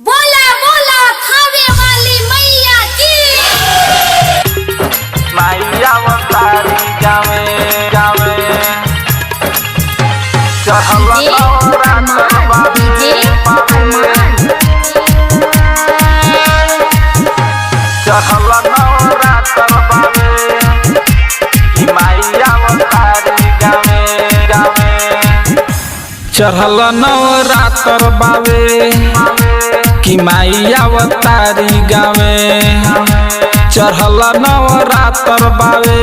बोला बोला खावे वाली मैया की मैया अवतारी गावे गावे चहला नवरात्र बावे चहला नवरात्र बावे कि मैया अवतारी गावे गावे चहल नवरात्र बावे कि मैया अवतारी गावे चढ़ल नवरात्र बावे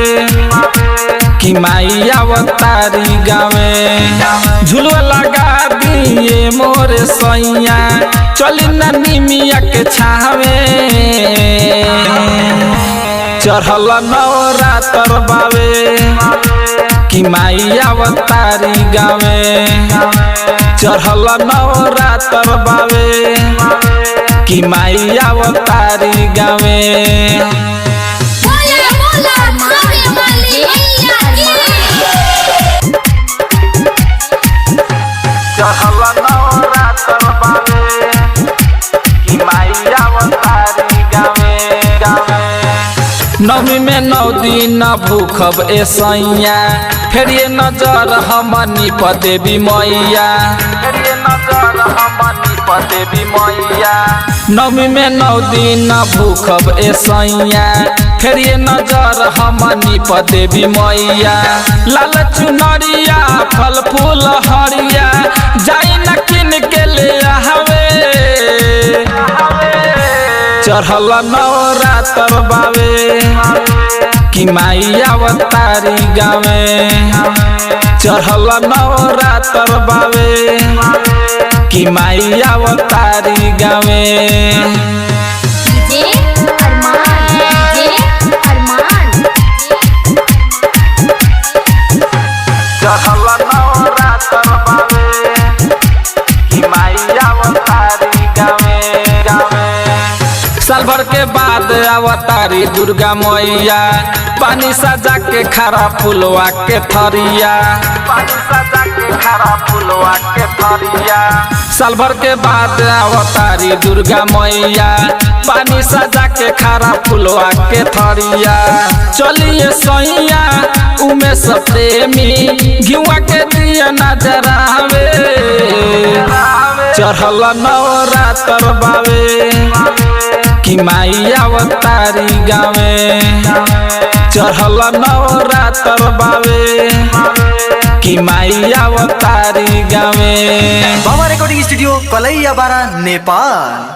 कि मैया अवतारी गावे झुलवा लगा दिए मोरे सैया चली नानी मिया के छावे चढ़ल नवरात्र बावे कि मैया अवतारी गावे चढ़ल नवरात्र बावे कि मैया अवतारी गावे बोला बोला खावे वाली मैया की चढ़ल नवरात्र बावे कि मैया अवतारी गावे गावे नवमी में 9 दिन भूखब ए सैया फिर ये नजर हमनी पर देवी मैया फिर ये नजर हमनी पर देवी मैया नवमी में 9 दिन भूखब ए सैया फिर ये नजर हमनी पर देवी मैया लाल चुनरिया फल फूल हरिया जाई न किन के ले आवे चढ़ल नवरात्र बावे कि मैया अवतारी गावे चढ़ल नवरात्र बावे कि मैया अवतारी गावे डीजे अरमान चढ़ल नवरात्र बावे कि मैया अवतारी गावे गावे साल भर के बाद अवतारी दुर्गा मैया पानी सजा के खरा फुलवा के थरिया पानी सजा के खरा फुलवा के थरिया साल भर के बाद अवतारी दुर्गा मैया पानी सजा के खरा फुलवा के थरिया चलिए सैया उमे सब प्रेमी घिवा के दिया नजरावे चढ़ल नवरात्र बावे कि मैया अवतारी गावे चढ़ल नवरात्र बावे कि मैया अवतारी गावे बाबा रेकॉर्डिंग स्टूडियो कलैया बारा नेपाल।